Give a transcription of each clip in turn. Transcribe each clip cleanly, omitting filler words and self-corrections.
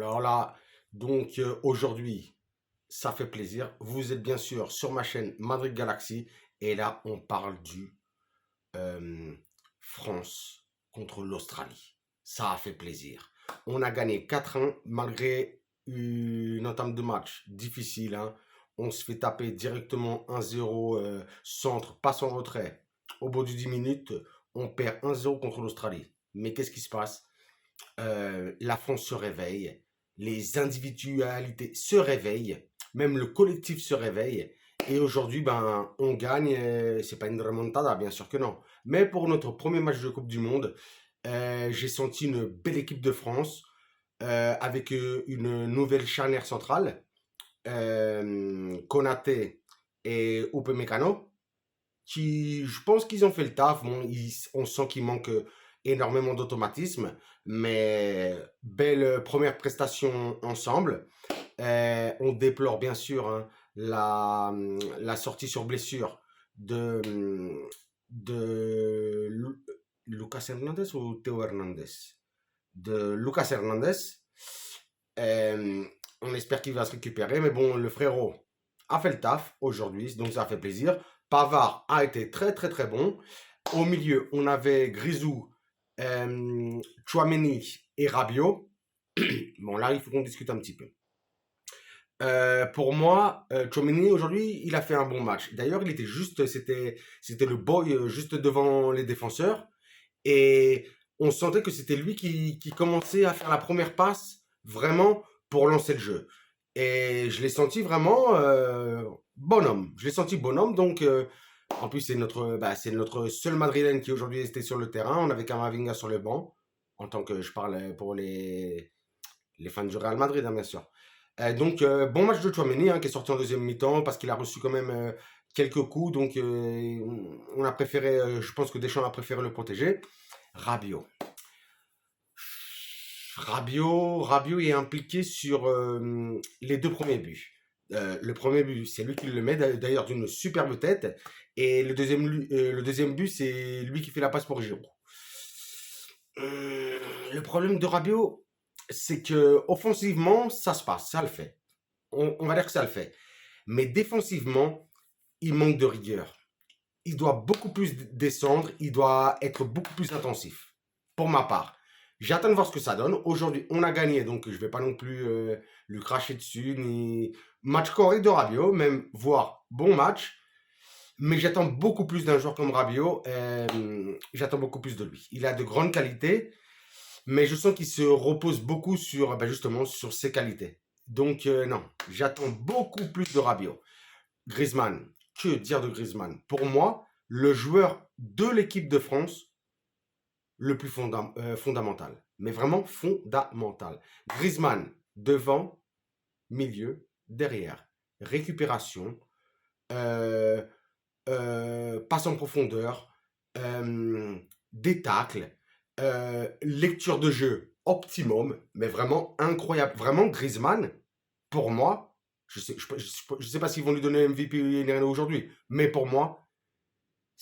Alors là, donc aujourd'hui, ça fait plaisir. Vous êtes bien sûr sur ma chaîne Madrid Galaxy et là, on parle du euh, France contre l'Australie. Ça a fait plaisir. On a gagné 4-1 malgré une entame de match difficile, hein. On se fait taper directement 1-0 centre, passe en retrait. Au bout de 10 minutes, on perd 1-0 contre l'Australie. Mais qu'est-ce qui se passe? La France se réveille, les individualités se réveillent, même le collectif se réveille. Et aujourd'hui, ben, on gagne. C'est pas une remontada, bien sûr que non. Mais pour notre premier match de Coupe du Monde, j'ai senti une belle équipe de France avec une nouvelle charnière centrale, Konaté et Upamecano qui, je pense qu'ils ont fait le taf. Bon, on sent qu'il manque énormément d'automatisme, mais belle première prestation ensemble. On déplore bien sûr, hein, la sortie sur blessure de, de Lucas Hernandez ou Théo Hernandez? De Lucas Hernandez. Euh, on espère qu'il va se récupérer, mais bon, le frérot a fait le taf aujourd'hui, donc ça fait plaisir. Pavard a été très très très bon. Au milieu, on avait Grisou, Chouameni et Rabiot. Bon, là, il faut qu'on discute un petit peu. Pour moi, Chouameni aujourd'hui, il a fait un bon match. D'ailleurs, il était juste, c'était le boy juste devant les défenseurs. Et on sentait que c'était lui qui commençait à faire la première passe vraiment pour lancer le jeu. Et je l'ai senti vraiment bonhomme. Je l'ai senti bonhomme. Donc, en plus, c'est notre seul Madrilène qui aujourd'hui était sur le terrain. On avait Camavinga sur le banc, en tant que je parle pour les fans du Real Madrid, hein, bien sûr. Donc, bon match de Chouameni, hein, qui est sorti en deuxième mi-temps parce qu'il a reçu quand même quelques coups. Donc, on a préféré, je pense que Deschamps a préféré le protéger. Rabiot. Rabiot est impliqué sur les deux premiers buts. Le premier but, c'est lui qui le met, d'ailleurs d'une superbe tête. Et le deuxième but, c'est lui qui fait la passe pour Giroud. Le problème de Rabiot, c'est que offensivement, ça se passe, ça le fait. On va dire que ça le fait. Mais défensivement, il manque de rigueur. Il doit beaucoup plus descendre, il doit être beaucoup plus intensif. Pour ma part. J'attends de voir ce que ça donne. Aujourd'hui, on a gagné, donc je ne vais pas non plus lui cracher dessus. Ni... Match correct de Rabiot, même voire bon match. Mais j'attends beaucoup plus d'un joueur comme Rabiot. J'attends beaucoup plus de lui. Il a de grandes qualités, mais je sens qu'il se repose beaucoup sur, ben justement, sur ses qualités. Donc non, j'attends beaucoup plus de Rabiot. Griezmann, que dire de Griezmann? Pour moi, le joueur de l'équipe de France le plus fondamental. Mais vraiment fondamental. Griezmann, devant, milieu, derrière. Récupération, euh, passe en profondeur, des tacles, lecture de jeu optimum, mais vraiment incroyable. Vraiment, Griezmann, pour moi, je sais pas s'ils vont lui donner MVP aujourd'hui, mais pour moi,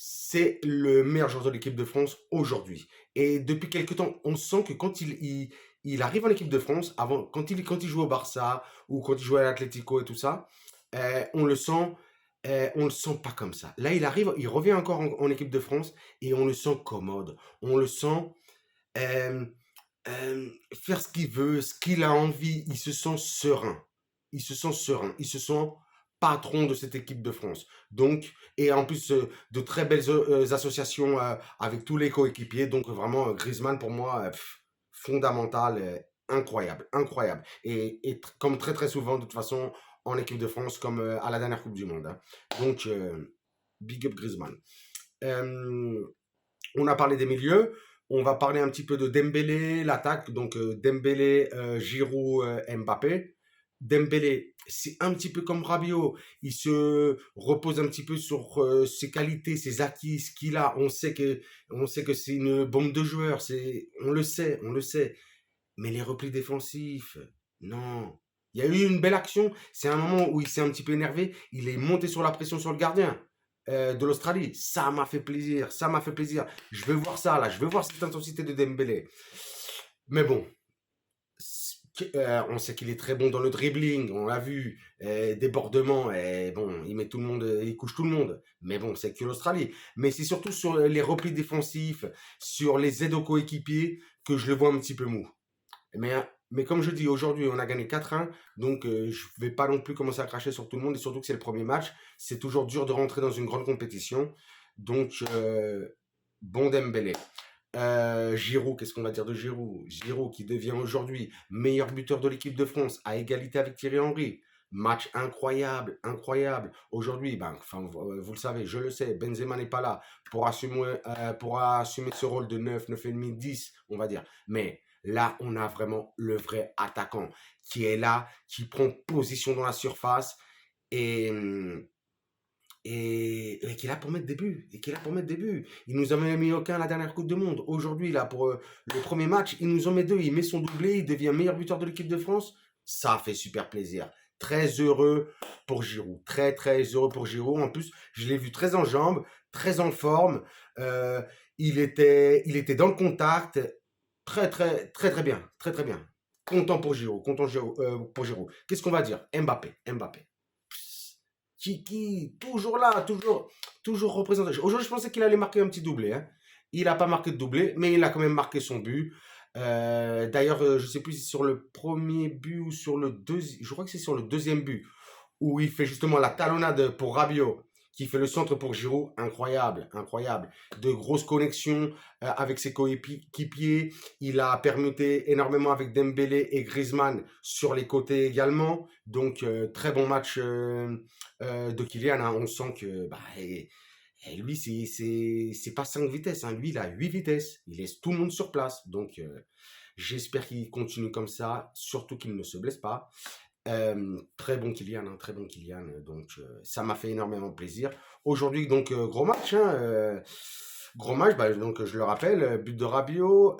c'est le meilleur joueur de l'équipe de France aujourd'hui. Et depuis quelques temps, on sent que quand il arrive en équipe de France, avant, quand il joue au Barça ou quand il joue à l'Atlético et tout ça, on le sent pas comme ça. Là, il arrive, il revient encore en équipe de France et on le sent commode. On le sent euh, faire ce qu'il veut, ce qu'il a envie. Il se sent serein. Il se sent serein. Il se sent patron de cette équipe de France. Donc, et en plus de très belles associations avec tous les coéquipiers. Donc vraiment, Griezmann pour moi, fondamental, incroyable, incroyable. Et comme très très souvent de toute façon en équipe de France, comme à la dernière Coupe du Monde, hein. Donc, big up Griezmann. Euh, on a parlé des milieux. On va parler un petit peu de Dembélé, l'attaque. Donc Dembélé, Giroud, Mbappé. Dembélé, c'est un petit peu comme Rabiot. Il se repose un petit peu sur ses qualités, ses acquis, ce qu'il a. On sait que c'est une bombe de joueurs. On le sait, on le sait. Mais les replis défensifs, non. Il y a eu une belle action. C'est un moment où il s'est un petit peu énervé. Il est monté sur la pression sur le gardien de l'Australie. Ça m'a fait plaisir. Ça m'a fait plaisir. Je veux voir ça là. Je veux voir cette intensité de Dembélé. Mais bon, On sait qu'il est très bon dans le dribbling, on l'a vu, débordement, et bon, il met tout le monde, il couche tout le monde. Mais bon, c'est que l'Australie. Mais c'est surtout sur les replis défensifs, sur les aides aux coéquipiers que je le vois un petit peu mou. Mais comme je dis, aujourd'hui, on a gagné 4-1, donc je ne vais pas non plus commencer à cracher sur tout le monde, et surtout que c'est le premier match. C'est toujours dur de rentrer dans une grande compétition. Donc, bon Dembélé. Giroud, qu'est-ce qu'on va dire de Giroud? Giroud qui devient aujourd'hui meilleur buteur de l'équipe de France à égalité avec Thierry Henry. Match incroyable, incroyable. Aujourd'hui, ben, enfin, vous le savez, je le sais, Benzema n'est pas là pour assumer ce rôle de 9, 9,5, 10, on va dire. Mais là, on a vraiment le vrai attaquant qui est là, qui prend position dans la surface et, et qui est là pour mettre des buts. Et qui est là pour mettre des buts. Il nous en a mis aucun à la dernière Coupe du Monde. Aujourd'hui, là, pour le premier match, il nous en met deux. Il met son doublé, il devient meilleur buteur de l'équipe de France. Ça fait super plaisir. Très heureux pour Giroud. Très, très heureux pour Giroud. En plus, je l'ai vu très en jambes, très en forme. Euh, il était dans le contact. Très, très, très, très bien. Très, très bien. Content pour Giroud. Pour Giroud. Qu'est-ce qu'on va dire? Mbappé. Mbappé. Kiki, toujours là, toujours représenté. Aujourd'hui, je pensais qu'il allait marquer un petit doublé, hein. Il n'a pas marqué de doublé, mais il a quand même marqué son but. D'ailleurs, je ne sais plus si c'est sur le premier but ou sur le deuxième. Je crois que c'est sur le deuxième but où il fait justement la talonnade pour Rabiot, qui fait le centre pour Giroud. Incroyable, incroyable. De grosses connexions avec ses coéquipiers. Il a permuté énormément avec Dembélé et Griezmann sur les côtés également. Donc, très bon match de Kylian, hein. On sent que bah, et lui, c'est pas 5 vitesses, hein. Lui, il a 8 vitesses. Il laisse tout le monde sur place. Donc, j'espère qu'il continue comme ça, surtout qu'il ne se blesse pas. Très bon Kylian, hein, très bon Kylian. Donc, ça m'a fait énormément plaisir. Aujourd'hui, donc, gros match, hein, gros match, bah, donc je le rappelle, but de Rabiot,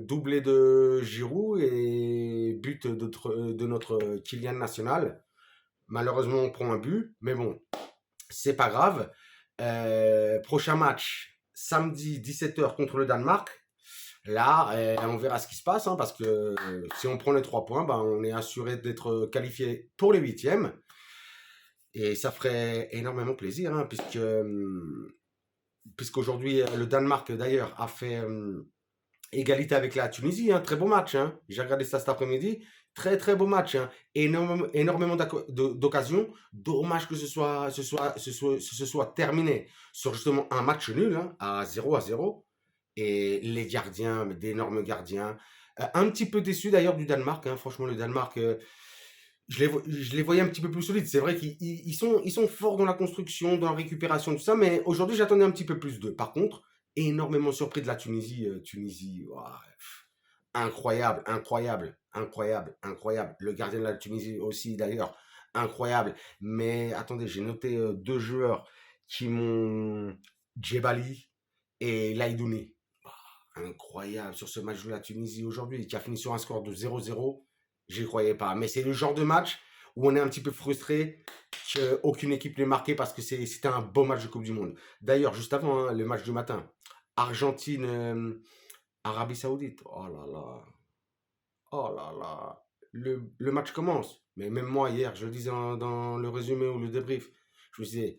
doublé de Giroud et but de notre Kylian national. Malheureusement, on prend un but, mais bon, c'est pas grave. Prochain match, samedi 17h contre le Danemark. Là, on verra ce qui se passe, hein, parce que si on prend les 3 points, ben, on est assuré d'être qualifié pour les huitièmes. Et ça ferait énormément plaisir, hein, puisqu'aujourd'hui, le Danemark, d'ailleurs, a fait égalité avec la Tunisie. Hein, très beau match. Hein. J'ai regardé ça cet après-midi. Très, très beau match. Hein. Énormément d'occasions. Dommage que ce soit terminé sur justement un match nul, hein, à 0-0. Et les gardiens, d'énormes gardiens. Un petit peu déçu d'ailleurs du Danemark. Hein. Franchement, le Danemark, je les voyais un petit peu plus solides. C'est vrai qu'ils sont forts dans la construction, dans la récupération, tout ça. Mais aujourd'hui, j'attendais un petit peu plus d'eux. Par contre, énormément surpris de la Tunisie. Tunisie, ouah, incroyable, incroyable, incroyable, incroyable. Le gardien de la Tunisie aussi, d'ailleurs, incroyable. Mais attendez, j'ai noté deux joueurs qui m'ont... Djebali et Laïdouni. Incroyable sur ce match de la Tunisie aujourd'hui, qui a fini sur un score de 0-0. J'y croyais pas. Mais c'est le genre de match où on est un petit peu frustré qu'aucune équipe n'ait marqué parce que c'était un beau match de Coupe du Monde. D'ailleurs, juste avant, hein, le match du matin, Argentine, Arabie Saoudite. Oh là là. Oh là là. Le match commence. Mais même moi, hier, je le disais dans le résumé ou le débrief, je me disais,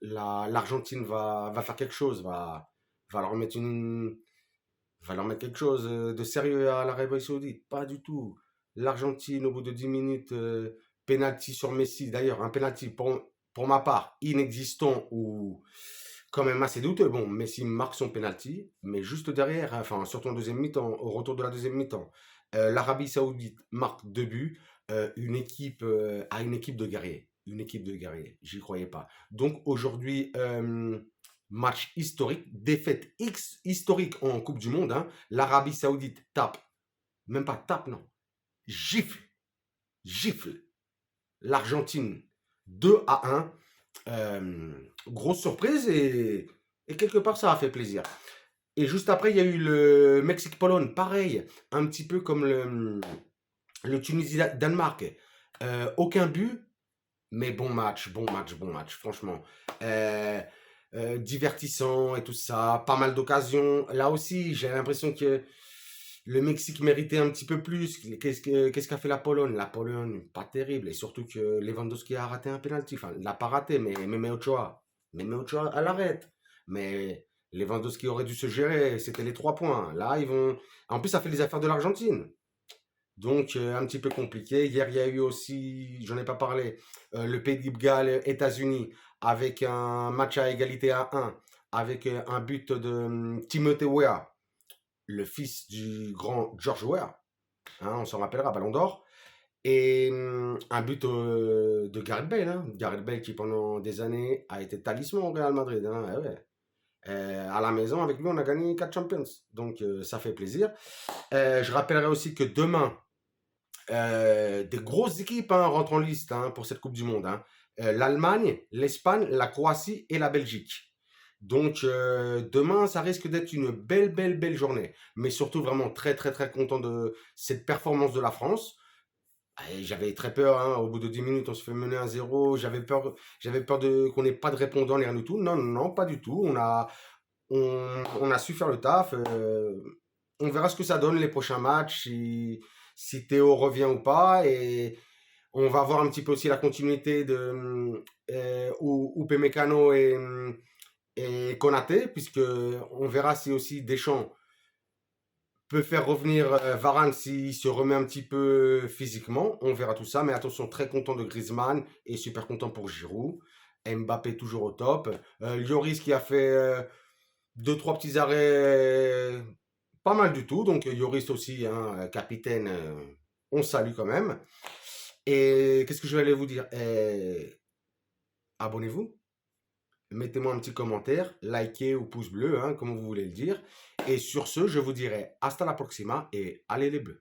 l'Argentine va faire quelque chose, va leur mettre quelque chose de sérieux à l'Arabie Saoudite. Pas du tout. L'Argentine, au bout de 10 minutes, penalty sur Messi. D'ailleurs, un penalty pour ma part inexistant ou quand même assez douteux. Bon, Messi marque son penalty, mais juste derrière, enfin, surtout en deuxième mi-temps, au retour de la deuxième mi-temps, l'Arabie Saoudite marque 2 buts. Une équipe de guerriers. Une équipe de guerriers. J'y croyais pas. Donc aujourd'hui, match historique, défaite historique en Coupe du Monde. Hein. L'Arabie Saoudite tape, même pas tape, non, gifle l'Argentine 2-1. Grosse surprise et quelque part ça a fait plaisir. Et juste après, il y a eu le Mexique-Pologne, pareil, un petit peu comme le Tunisie-Danemark. Aucun but, mais bon match, franchement. Divertissant et tout ça, pas mal d'occasions. Là aussi, j'ai l'impression que Le Mexique méritait un petit peu plus. Qu'est-ce qu'a fait la Pologne? La Pologne, pas terrible. Et surtout que Lewandowski a raté un penalty. Enfin, il l'a pas raté, mais Meme Ochoa, elle arrête. Mais Lewandowski aurait dû se gérer. C'était les 3 points. Là, ils vont. En plus, ça fait les affaires de l'Argentine. Donc, un petit peu compliqué. Hier, il y a eu aussi, j'en ai pas parlé, le Pays de Galles, États-Unis, avec un match à égalité à 1, avec un but de Timothée Weah, le fils du grand George Weah, hein, on s'en rappellera, Ballon d'Or, et un but de Gareth Bale, hein, Gareth Bale qui pendant des années a été talisman au Real Madrid, hein, ouais. À la maison, avec lui, on a gagné 4 Champions, donc ça fait plaisir. Je rappellerai aussi que demain, des grosses équipes hein, rentrent en liste hein, pour cette Coupe du Monde, hein. L'Allemagne, l'Espagne, la Croatie et la Belgique. Donc demain, ça risque d'être une belle journée. Mais surtout vraiment très content de cette performance de la France. Et j'avais très peur, hein, au bout de 10 minutes, on se fait mener 1-0. J'avais peur qu'on n'ait pas de répondant, ni rien du tout. Non, non, non, pas du tout. On a su faire le taf. On verra ce que ça donne les prochains matchs, si Théo revient ou pas. Et on va voir un petit peu aussi la continuité de Upamecano et Konaté, puisque on verra si aussi Deschamps peut faire revenir Varane s'il se remet un petit peu physiquement. On verra tout ça. Mais attention, très content de Griezmann et super content pour Giroud. Mbappé toujours au top. Lloris qui a fait deux, trois petits arrêts pas mal du tout. Donc Lloris aussi, hein, capitaine, on salue quand même. Et qu'est-ce que je vais aller vous dire? Abonnez-vous, mettez-moi un petit commentaire, likez ou pouce bleu, hein, comme vous voulez le dire. Et sur ce, je vous dirai hasta la proxima et allez les bleus.